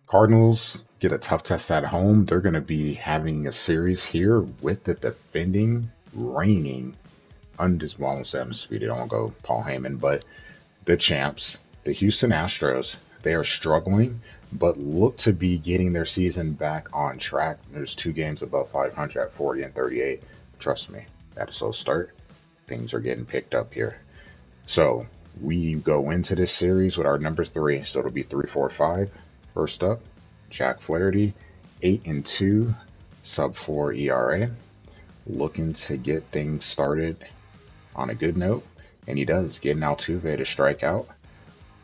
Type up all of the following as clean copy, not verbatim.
Cardinals get a tough test at home. They're going to be having a series here with the defending, reigning, well, I won't say undisputed, I won't go Paul Heyman, but the champs, the Houston Astros. They are struggling, but look to be getting their season back on track. There's 2 games above 500 at 40 and 38. Trust me, at a slow start, things are getting picked up here. So we go into this series with our number 3. So it'll be 3-4-5. First up, Jack Flaherty, 8-2, sub 4 ERA. Looking to get things started on a good note. And he does, getting Altuve to strike out.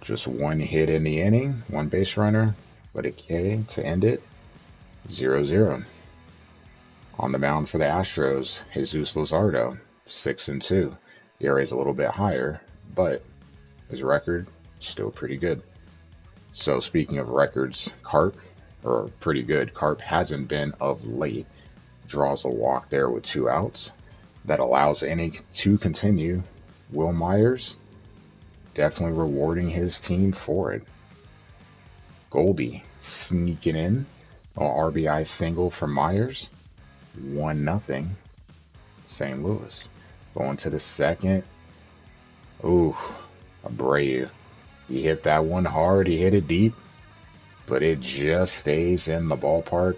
Just 1 hit in the inning, 1 base runner, but a K to end it, 0-0. On the mound for the Astros, Jesus Luzardo, 6-2. ERA is a little bit higher, but his record still pretty good. So speaking of records, Carp, or pretty good, Carp hasn't been of late. Draws a walk there with 2 outs. That allows inning to continue. Will Myers, definitely rewarding his team for it. Goldie sneaking in, an RBI single for Myers, 1-0, St. Louis. Going to the second. Ooh, Abreu. He hit that one hard, he hit it deep, but it just stays in the ballpark.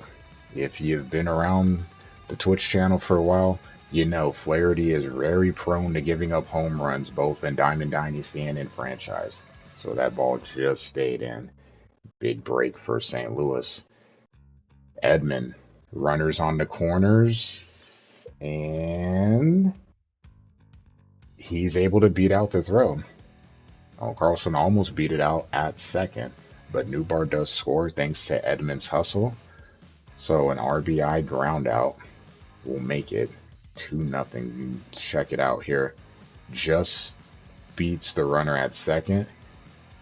If you've been around the Twitch channel for a while, you know Flaherty is very prone to giving up home runs both in Diamond Dynasty and in franchise. So that ball just stayed in. Big break for St. Louis. Edman, runners on the corners, and he's able to beat out the throw. Oh, Carlson almost beat it out at second, but Newbar does score thanks to Edman's hustle. So an RBI ground out will make it 2-0. Check it out here. Just beats the runner at second.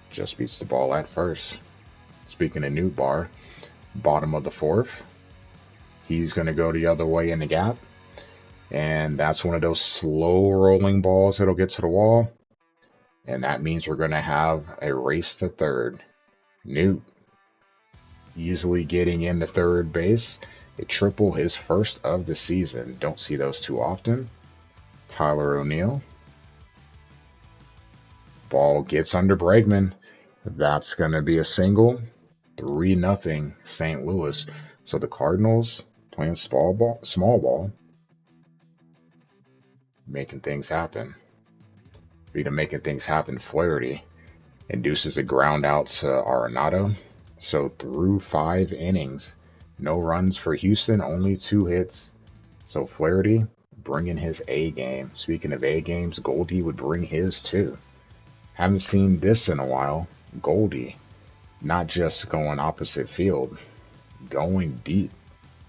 Just beats the ball at first. Speaking of Newbar, bottom of the 4th. He's going to go the other way in the gap. And that's one of those slow rolling balls that'll get to the wall. And that means we're going to have a race to third. Newt easily getting into third base. A triple, his first of the season. Don't see those too often. Tyler O'Neill. Ball gets under Bregman. That's going to be a single. 3-0 St. Louis. So the Cardinals playing small ball, making things happen. Speaking of making things happen, Flaherty induces a ground out to Arenado. So through 5 innings, no runs for Houston, only 2 hits. So Flaherty bringing his A game. Speaking of A games, Goldie would bring his too. Haven't seen this in a while. Goldie, not just going opposite field, going deep.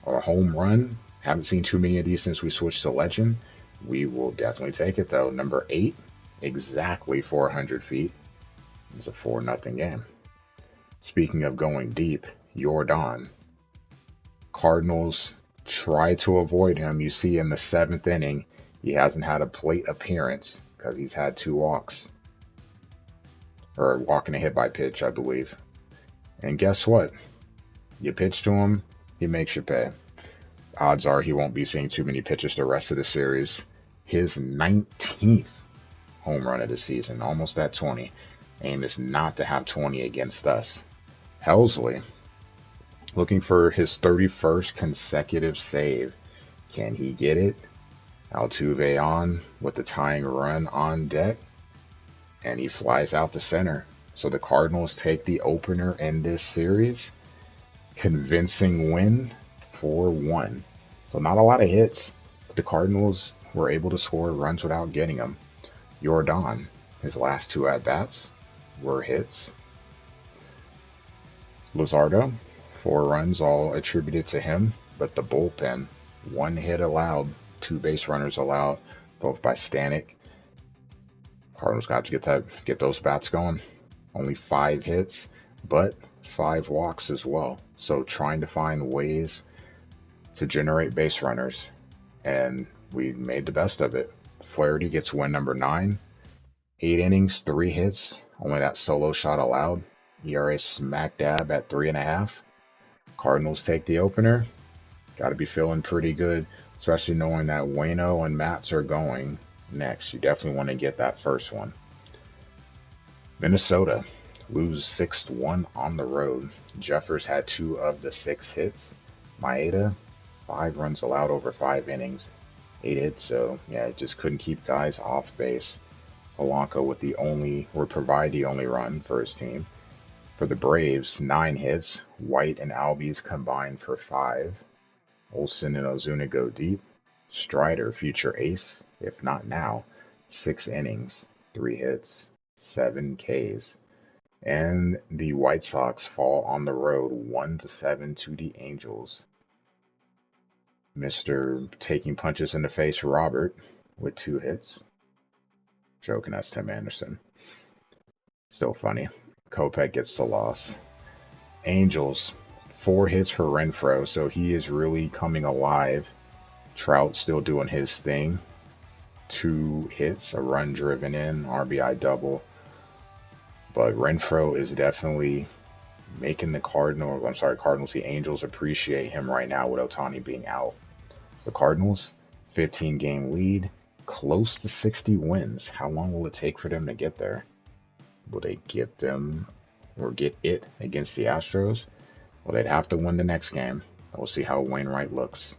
Or a home run. Haven't seen too many of these since we switched to Legend. We will definitely take it though. Number 8, exactly 400 feet. It's a 4-0 game. Speaking of going deep, Jordan. Cardinals try to avoid him. You see in the 7th inning, he hasn't had a plate appearance because he's had 2 walks. Or walking a hit by pitch, I believe. And guess what? You pitch to him, he makes you pay. Odds are he won't be seeing too many pitches the rest of the series. His 19th home run of the season, almost at 20. Aim is not to have 20 against us. Helsley, looking for his 31st consecutive save. Can he get it? Altuve on with the tying run on deck. And he flies out to center. So the Cardinals take the opener in this series. Convincing win, 4-1. So not a lot of hits, but the Cardinals were able to score runs without getting them. Jordan, his last 2 at-bats were hits. Luzardo, 4 runs, all attributed to him, but the bullpen, 1 hit allowed, 2 base runners allowed, both by Stanek. Cardinals got to get those bats going. Only 5 hits, but 5 walks as well. So trying to find ways to generate base runners, and we made the best of it. Flaherty gets win number 9. 8 innings, 3 hits, only that solo shot allowed. ERA smack dab at 3.5. Cardinals take the opener. Got to be feeling pretty good, especially knowing that Wayno and Mats are going next. You definitely want to get that first one. Minnesota lose 6-1 on the road. Jeffers had 2 of the 6 hits. Maeda, 5 runs allowed over 5 innings, 8 hits. So yeah, just couldn't keep guys off base. Polanco would provide the only run for his team. For the Braves, 9 hits. White and Albies combined for 5. Olsen and Ozuna go deep. Strider, future ace, if not now, 6 innings, 3 hits, 7 Ks. And the White Sox fall on the road 1-7 to the Angels. Mr. Taking punches in the face, Robert, with 2 hits. Joking, that's Tim Anderson. Still funny. Kopech gets the loss. Angels, 4 hits for Renfroe, so he is really coming alive. Trout still doing his thing. 2 hits, a run driven in, RBI double. But Renfroe is definitely making the Cardinals, the Angels appreciate him right now with Ohtani being out. The Cardinals, 15-game lead, close to 60 wins. How long will it take for them to get there? Will they get them or get it against the Astros? Well, they'd have to win the next game. We'll see how Wainwright looks.